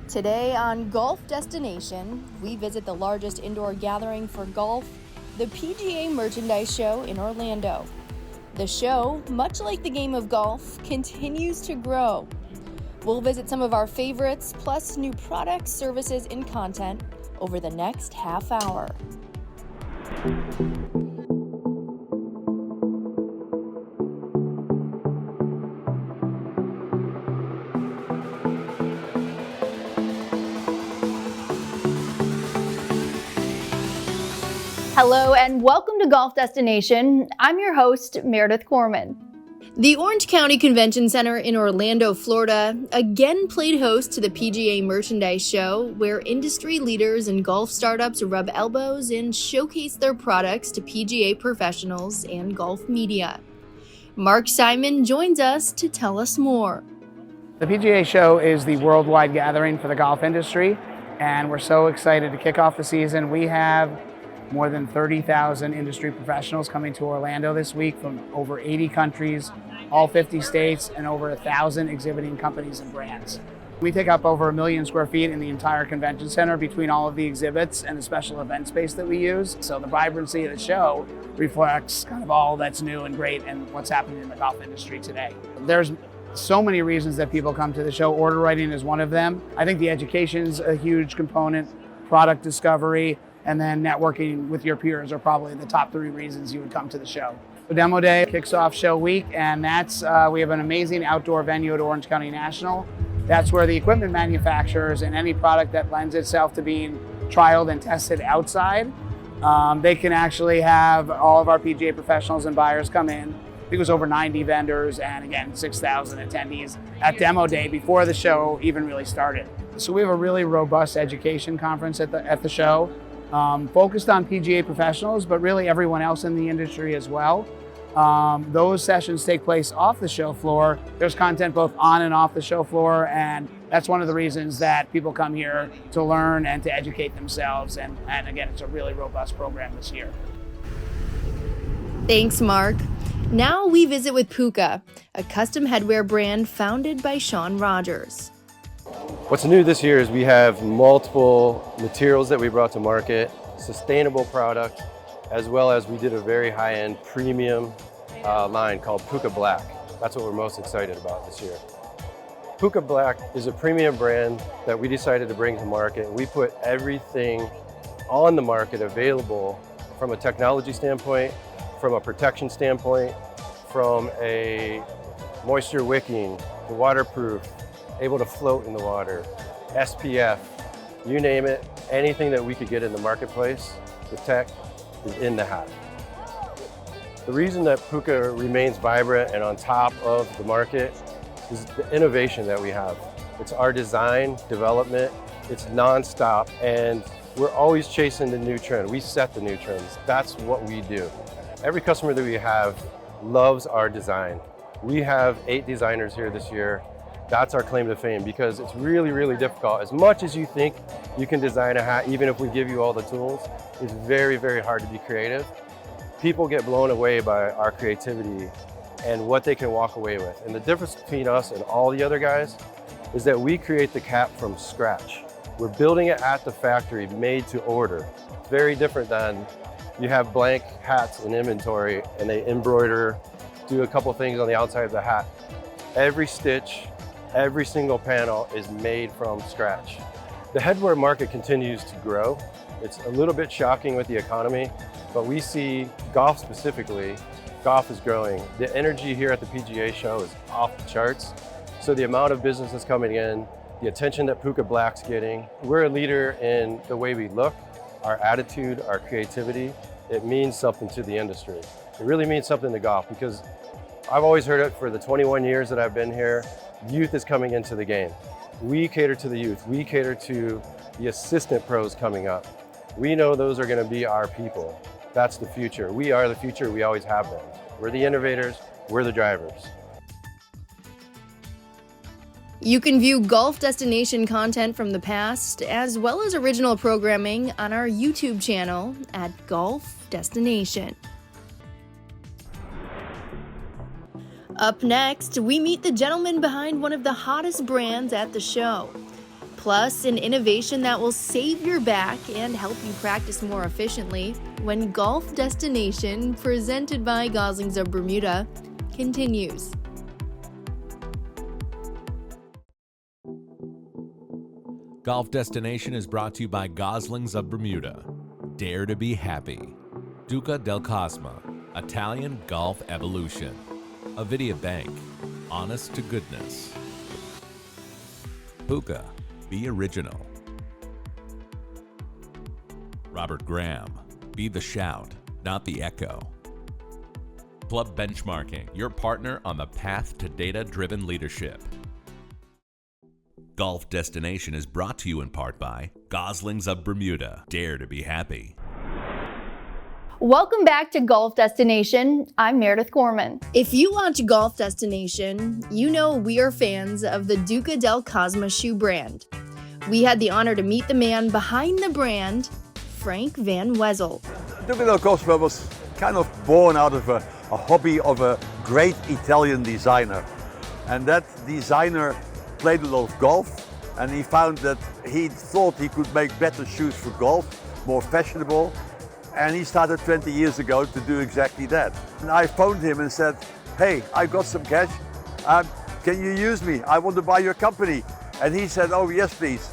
Today on Golf Destination, we visit the largest indoor gathering for golf, the PGA Merchandise Show in Orlando. The show, much like the game of golf, continues to grow. We'll visit some of our favorites, plus new products, services, and content over the next half hour. Hello and welcome to Golf Destination. I'm your host, Meredith Corman. The Orange County Convention Center in Orlando, Florida, again played host to the PGA Merchandise Show, where industry leaders and golf startups rub elbows and showcase their products to PGA professionals and golf media. Mark Simon joins us to tell us more. The PGA Show is the worldwide gathering for the golf industry, and we're so excited to kick off the season. We have more than 30,000 industry professionals coming to Orlando this week from over 80 countries, all 50 states, and over 1,000 exhibiting companies and brands. We take up over 1 million square feet in the entire convention center between all of the exhibits and the special event space that we use. So the vibrancy of the show reflects kind of all that's new and great and what's happening in the golf industry today. There's so many reasons that people come to the show. Order writing is one of them. I think the education's a huge component, product discovery, and then networking with your peers are probably the top 3 reasons you would come to the show. Demo Day kicks off show week, and that's we have an amazing outdoor venue at Orange County National. That's where the equipment manufacturers and any product that lends itself to being trialed and tested outside, they can actually have all of our PGA professionals and buyers come in. I think it was over 90 vendors and again, 6,000 attendees at Demo Day before the show even really started. So we have a really robust education conference at the show. Focused on PGA professionals, but really everyone else in the industry as well. Those sessions take place off the show floor. There's content both on and off the show floor, and that's one of the reasons that people come here to learn and to educate themselves. And again, it's a really robust program this year. Thanks, Mark. Now we visit with Puka, a custom headwear brand founded by Sean Rogers. What's new this year is we have multiple materials that we brought to market, sustainable product, as well as we did a very high-end premium line called Puka Black. That's what we're most excited about this year. Puka Black is a premium brand that we decided to bring to market. We put everything on the market available from a technology standpoint, from a protection standpoint, from a moisture wicking, waterproof, able to float in the water, SPF, you name it, anything that we could get in the marketplace, the tech is in the hat. The reason that Puka remains vibrant and on top of the market is the innovation that we have. It's our design, development, it's nonstop, and we're always chasing the new trend. We set the new trends. That's what we do. Every customer that we have loves our design. We have 8 designers here this year. That's our claim to fame because it's really, really difficult. As much as you think you can design a hat, even if we give you all the tools, it's very, very hard to be creative. People get blown away by our creativity and what they can walk away with. And the difference between us and all the other guys is that we create the cap from scratch. We're building it at the factory, made to order. It's very different than you have blank hats in inventory and they embroider, do a couple things on the outside of the hat. Every stitch, every single panel is made from scratch. The headwear market continues to grow. It's a little bit shocking with the economy, but we see golf specifically, golf is growing. The energy here at the PGA show is off the charts. So the amount of business that's coming in, the attention that Puka Black's getting, we're a leader in the way we look, our attitude, our creativity. It means something to the industry. It really means something to golf because I've always heard it for the 21 years that I've been here. Youth is coming into the game. We cater to the youth. We cater to the assistant pros coming up. We know those are going to be our people. That's the future. We are the future. We always have been. We're the innovators. We're the drivers. You can view Golf Destination content from the past, as well as original programming on our YouTube channel at Golf Destination. Up next, we meet the gentleman behind one of the hottest brands at the show. plus an innovation that will save your back and help you practice more efficiently when Golf Destination, presented by Goslings of Bermuda, continues. Golf Destination is brought to you by Goslings of Bermuda. Dare to be happy. Duca del Cosmo, Italian Golf Evolution. Avidia Bank, honest to goodness. Puka, be original. Robert Graham, be the shout, not the echo. Club Benchmarking, your partner on the path to data-driven leadership. Golf Destination is brought to you in part by Goslings of Bermuda. Dare to be happy. Welcome back to Golf Destination. I'm Meredith Gorman. If you watch Golf Destination, you know we are fans of the Duca del Cosmo shoe brand. We had the honor to meet the man behind the brand, Frank Van Wezel. Duca del Cosmo was kind of born out of a hobby of a great Italian designer. And that designer played a lot of golf, and he found that he thought he could make better shoes for golf, more fashionable, and he started 20 years ago to do exactly that. And I phoned him and said, hey, I got some cash, can you use me? I want to buy your company. And he said, oh yes please.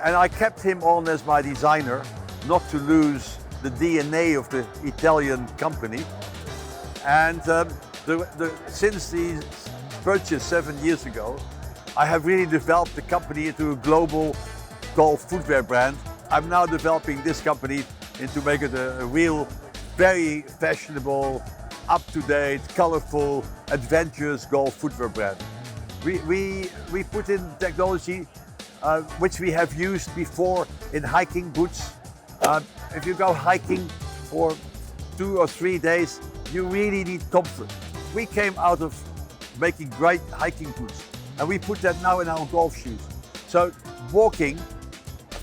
And I kept him on as my designer, not to lose the DNA of the Italian company. And since the purchase 7 years ago, I have really developed the company into a global golf footwear brand. I'm now developing this company to make it a real, very fashionable, up-to-date, colorful, adventurous golf footwear brand. We put in technology which we have used before in hiking boots. If you go hiking for 2 or 3 days, you really need comfort. We came out of making great hiking boots, and we put that now in our golf shoes. So walking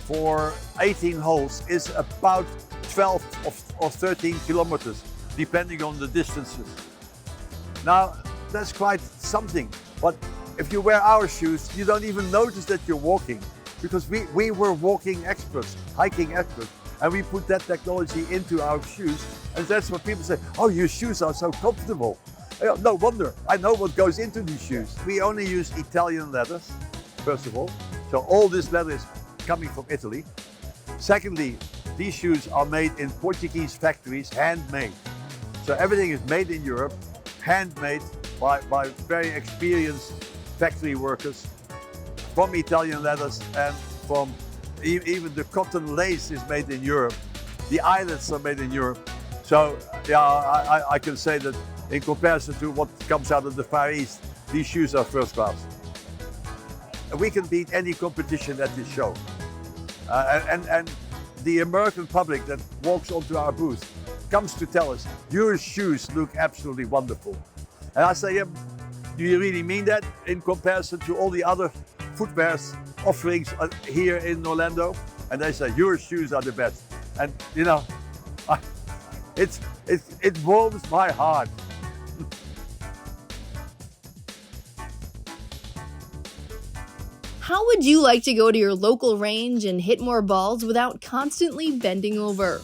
for 18 holes is about 12 or 13 kilometers, depending on the distances. Now, that's quite something, but if you wear our shoes, you don't even notice that you're walking, because we were walking experts, hiking experts, and we put that technology into our shoes, and that's what people say, oh, your shoes are so comfortable. No wonder, I know what goes into these shoes. We only use Italian leathers, first of all. So all this leather is coming from Italy. Secondly, these shoes are made in Portuguese factories, handmade. So everything is made in Europe, handmade by very experienced factory workers from Italian leathers, and from even the cotton lace is made in Europe. The eyelets are made in Europe. So yeah, I can say that in comparison to what comes out of the Far East, these shoes are first class. We can beat any competition at this show. And the American public that walks onto our booth comes to tell us, your shoes look absolutely wonderful. And I say, yeah, do you really mean that in comparison to all the other footwear offerings here in Orlando? And they say, your shoes are the best. And you know, it warms my heart. How would you like to go to your local range and hit more balls without constantly bending over?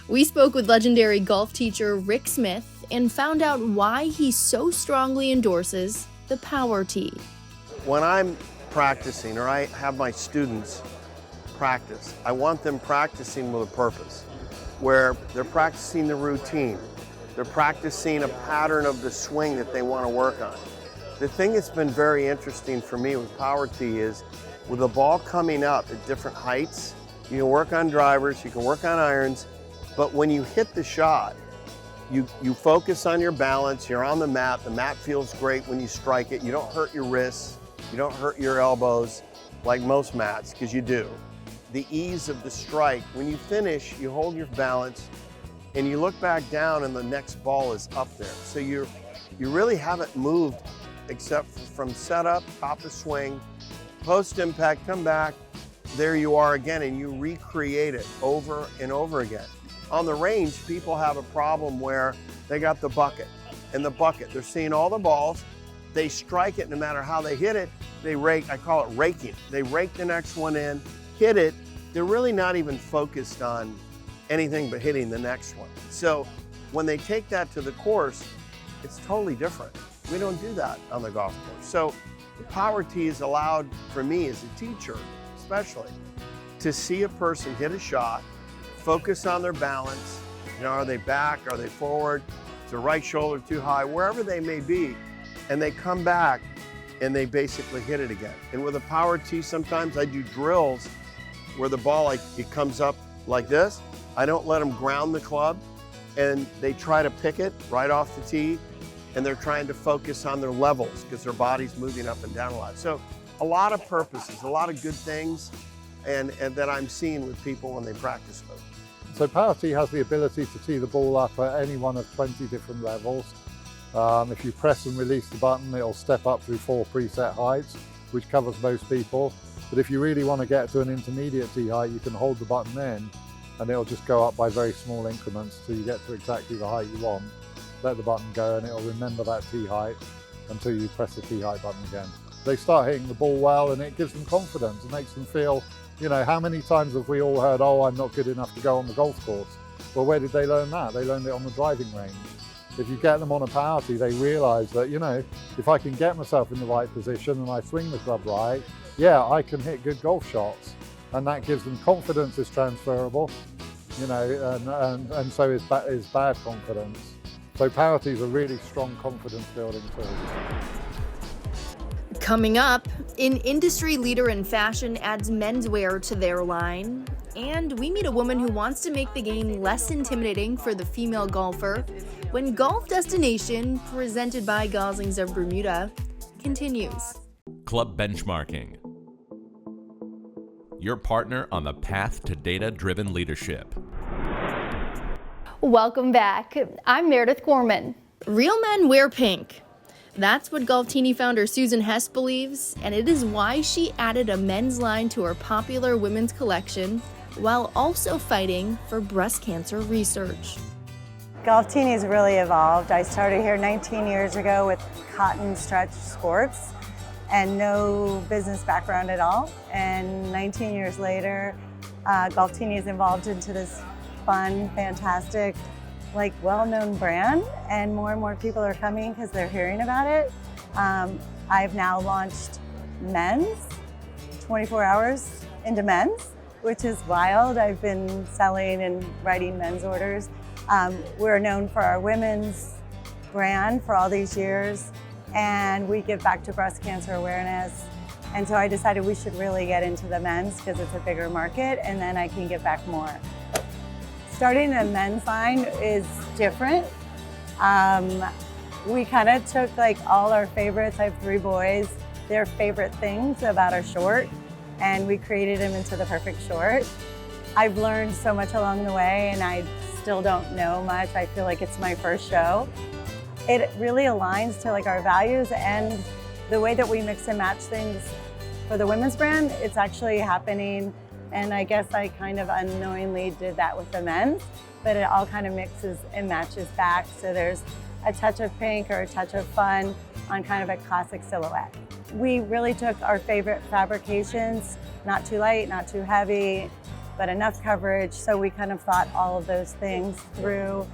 We spoke with legendary golf teacher Rick Smith and found out why he so strongly endorses the Power Tee. When I'm practicing, or I have my students practice, I want them practicing with a purpose, where they're practicing the routine, they're practicing a pattern of the swing that they want to work on. The thing that's been very interesting for me with Power Tee is, with the ball coming up at different heights, you can work on drivers, you can work on irons, but when you hit the shot, you focus on your balance, you're on the mat feels great when you strike it, you don't hurt your wrists, you don't hurt your elbows like most mats, because you do. The ease of the strike, when you finish, you hold your balance and you look back down and the next ball is up there. So you really haven't moved except from setup, top of swing, post impact, come back, there you are again, and you recreate it over and over again. On the range, people have a problem where they got the bucket, and the bucket, they're seeing all the balls, they strike it no matter how they hit it, they rake, I call it raking. They rake the next one in, hit it. They're really not even focused on anything but hitting the next one. So when they take that to the course, it's totally different. We don't do that on the golf course. So the power tee is allowed for me as a teacher, especially, to see a person hit a shot, focus on their balance. You know, are they back? Are they forward? Is their right shoulder too high? Wherever they may be, and they come back and they basically hit it again. And with a power tee, sometimes I do drills where the ball, like, it comes up like this. I don't let them ground the club, and they try to pick it right off the tee, and they're trying to focus on their levels because their body's moving up and down a lot. So a lot of purposes, a lot of good things, and that I'm seeing with people when they practice with. So power tee has the ability to tee the ball up at any one of 20 different levels. If you press and release the button, it'll step up through 4 preset heights, which covers most people. But if you really want to get to an intermediate tee height, you can hold the button in and it'll just go up by very small increments till you get to exactly the height you want. Let the button go and it'll remember that tee height until you press the tee height button again. They start hitting the ball well and it gives them confidence. It makes them feel, you know, how many times have we all heard, oh, I'm not good enough to go on the golf course? Well, where did they learn that? They learned it on the driving range. If you get them on a power tee, they realize that, you know, if I can get myself in the right position and I swing the club right, yeah, I can hit good golf shots. And that gives them confidence is transferable, you know, and so is bad confidence. So power tees are really strong confidence building tools. Coming up, an industry leader in fashion adds menswear to their line. And we meet a woman who wants to make the game less intimidating for the female golfer when Golf Destination, presented by Goslings of Bermuda, continues. Club Benchmarking, your partner on the path to data-driven leadership. Welcome back. I'm Meredith Gorman. Real men wear pink. That's what Golftini founder Susan Hess believes, and it is why she added a men's line to her popular women's collection while also fighting for breast cancer research. Golftini's really evolved. I started here 19 years ago with cotton stretch sports and no business background at all. And 19 years later, Golftini is evolved into this fun, fantastic, like well-known brand, and more people are coming because they're hearing about it. I've now launched men's, 24 hours into men's, which is wild. I've been selling and writing men's orders. We're known for our women's brand for all these years, and we give back to breast cancer awareness. And so I decided we should really get into the men's because it's a bigger market, and then I can give back more. Starting a men's line is different. We kind of took like all our favorites. I have 3 boys, their favorite things about a short, and we created them into the perfect short. I've learned so much along the way, and I still don't know much. I feel like it's my first show. It really aligns to like our values and the way that we mix and match things for the women's brand. It's actually happening, and I guess I kind of unknowingly did that with the men's, but it all kind of mixes and matches back. So there's a touch of pink or a touch of fun on kind of a classic silhouette. We really took our favorite fabrications, not too light, not too heavy, but enough coverage. So we kind of thought all of those things through.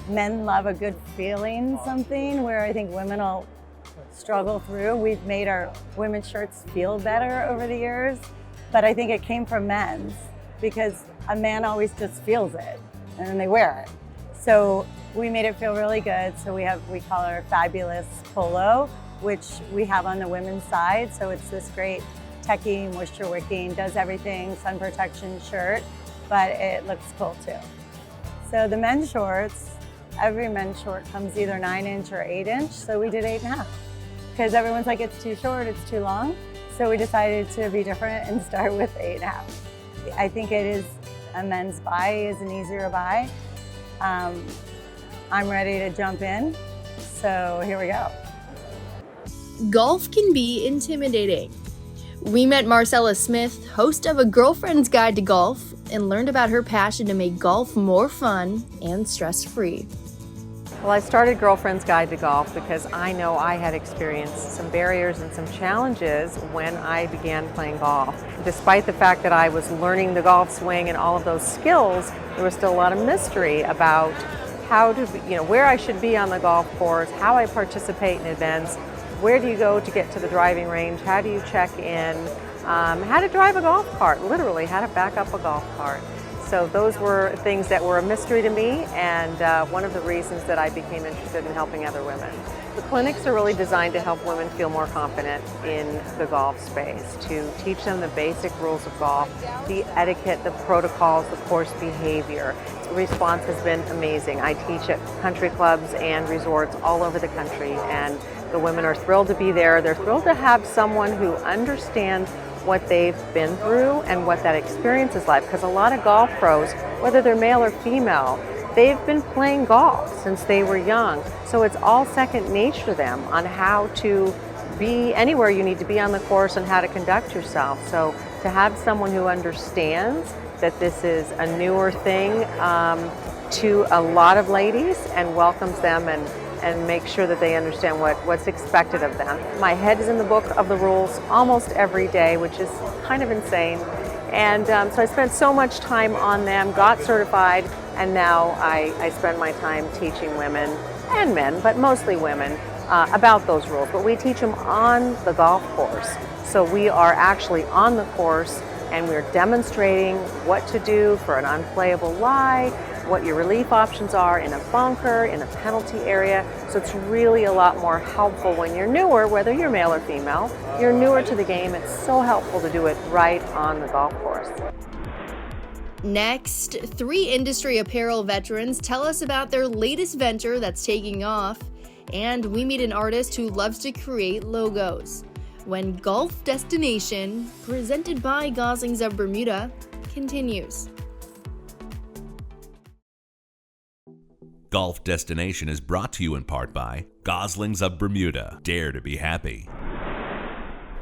Men love a good feeling something where I think women will struggle through. We've made our women's shirts feel better over the years, but I think it came from men's because a man always just feels it and then they wear it. So we made it feel really good. So we call our Fabulous Polo, which we have on the women's side. So it's this great techie, moisture wicking, does everything, sun protection shirt, but it looks cool too. So the men's shorts, every men's short comes either 9-inch or 8-inch. So we did 8.5 because everyone's like, it's too short, it's too long. So we decided to be different and start with 8.5. I think it is a men's buy, is an easier buy. I'm ready to jump in. So here we go. Golf can be intimidating. We met Marcella Smith, host of A Girlfriend's Guide to Golf, and learned about her passion to make golf more fun and stress-free. Well, I started Girlfriend's Guide to Golf because I know I had experienced some barriers and some challenges when I began playing golf. Despite the fact that I was learning the golf swing and all of those skills, there was still a lot of mystery about how to, where I should be on the golf course, how I participate in events, where do you go to get to the driving range, how do you check in, how to drive a golf cart, literally how to back up a golf cart. So those were things that were a mystery to me, and one of the reasons that I became interested in helping other women. The clinics are really designed to help women feel more confident in the golf space, to teach them the basic rules of golf, the etiquette, the protocols, the course behavior. The response has been amazing. I teach at country clubs and resorts all over the country, and the women are thrilled to be there. They're thrilled to have someone who understands what they've been through and what that experience is like, because a lot of golf pros, whether they're male or female, they've been playing golf since they were young, so it's all second nature to them on how to be anywhere you need to be on the course and how to conduct yourself. So to have someone who understands that this is a newer thing to a lot of ladies and welcomes them and make sure that they understand what's expected of them. My head is in the book of the rules almost every day, which is kind of insane. And so I spent so much time on them, got certified, and now I spend my time teaching women and men, but mostly women, about those rules. But we teach them on the golf course. So we are actually on the course and we're demonstrating what to do for an unplayable lie, what your relief options are in a bunker, in a penalty area. So it's really a lot more helpful when you're newer, whether you're male or female, you're newer to the game. It's so helpful to do it right on the golf course. Next, 3 industry apparel veterans tell us about their latest venture that's taking off, and we meet an artist who loves to create logos. When Golf Destination, presented by Goslings of Bermuda, continues. Golf Destination is brought to you in part by Goslings of Bermuda. Dare to be happy.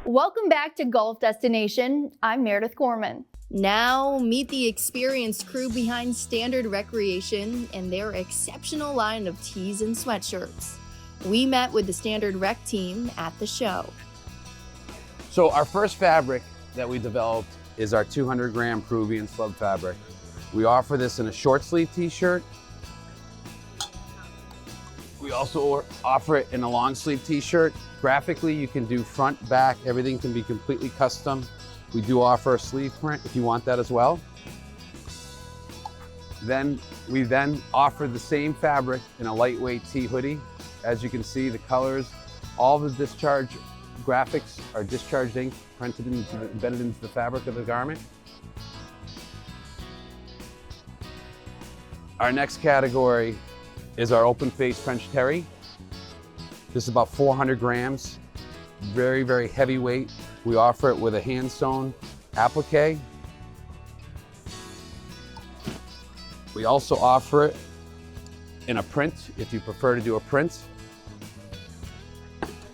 Welcome back to Golf Destination. I'm Meredith Gorman. Now, meet the experienced crew behind Standard Recreation and their exceptional line of tees and sweatshirts. We met with the Standard Rec team at the show. So our first fabric that we developed is our 200-gram Peruvian slub fabric. We offer this in a short sleeve t-shirt. We also offer it in a long sleeve t-shirt. Graphically, you can do front, back, everything can be completely custom. We do offer a sleeve print if you want that as well. We then offer the same fabric in a lightweight tee hoodie. As you can see, the colors, all the discharge graphics are discharged ink printed embedded into the fabric of the garment. Our next category is our open face French terry. This is about 400 grams, very, very heavyweight. We offer it with a hand sewn applique. We also offer it in a print if you prefer to do a print.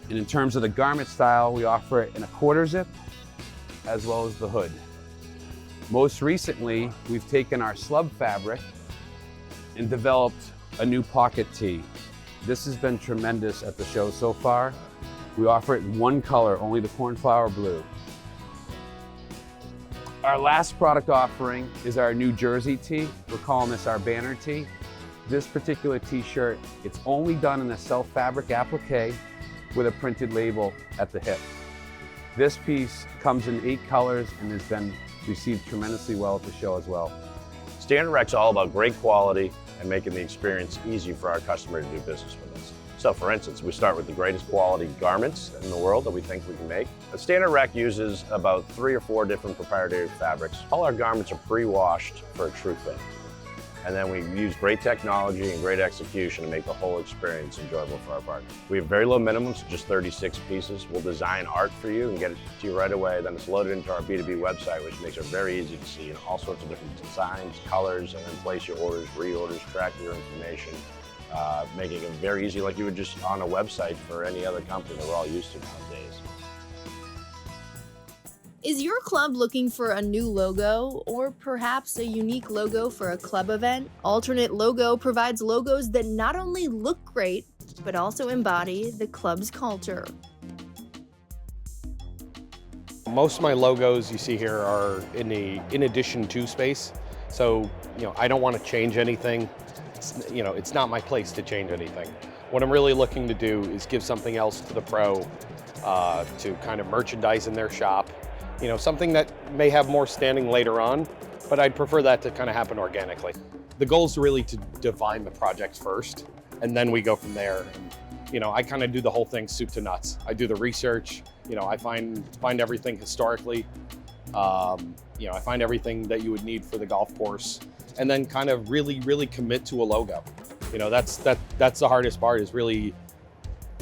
And in terms of the garment style, we offer it in a quarter zip as well as the hood. Most recently, we've taken our slub fabric and developed a new pocket tee. This has been tremendous at the show so far. We offer it in one color, only the cornflower blue. Our last product offering is our New Jersey tee. We're calling this our banner tee. This particular t-shirt, it's only done in a self-fabric applique with a printed label at the hip. This piece comes in 8 colors and has been received tremendously well at the show as well. Standard Rec's all about great quality and making the experience easy for our customer to do business with us. So for instance, we start with the greatest quality garments in the world that we think we can make. But Standard Rec uses about 3 or 4 different proprietary fabrics. All our garments are pre-washed for a true fit. And then we use great technology and great execution to make the whole experience enjoyable for our partners. We have very low minimums, just 36 pieces. We'll design art for you and get it to you right away. Then it's loaded into our B2B website, which makes it very easy to see all sorts of different designs, colors, and then place your orders, reorders, track your information, making it very easy like you would just on a website for any other company that we're all used to nowadays. Is your club looking for a new logo, or perhaps a unique logo for a club event? Alternate Logo provides logos that not only look great, but also embody the club's culture. Most of my logos you see here are in the in addition to space. So, I don't want to change anything. It's not my place to change anything. What I'm really looking to do is give something else to the pro to kind of merchandise in their shop. Something that may have more standing later on, but I'd prefer that to kind of happen organically. The goal is really to define the project first, and then we go from there. I kind of do the whole thing soup to nuts. I do the research. I find everything historically. I find everything that you would need for the golf course, and then kind of really commit to a logo. That's the hardest part, is really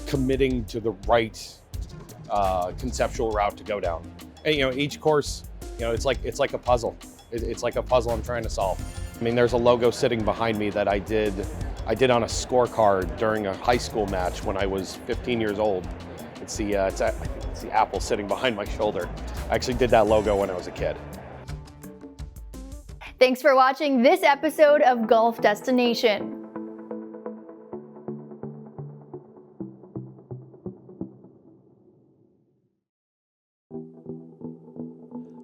committing to the right conceptual route to go down. And each course, it's like a puzzle. It's like a puzzle I'm trying to solve. There's a logo sitting behind me that I did on a scorecard during a high school match when I was 15 years old. It's the apple sitting behind my shoulder. I actually did that logo when I was a kid. Thanks for watching this episode of Golf Destination.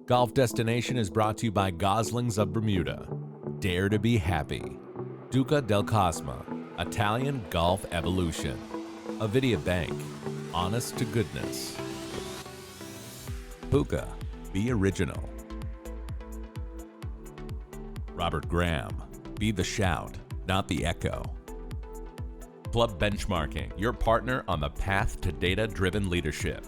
Golf Destination is brought to you by Goslings of Bermuda. Dare to be happy. Duca del Cosma. Italian Golf Evolution. Avidia Bank. Honest to goodness. Puka. Be original. Robert Graham. Be the shout, not the echo. Club Benchmarking, your partner on the path to data-driven leadership.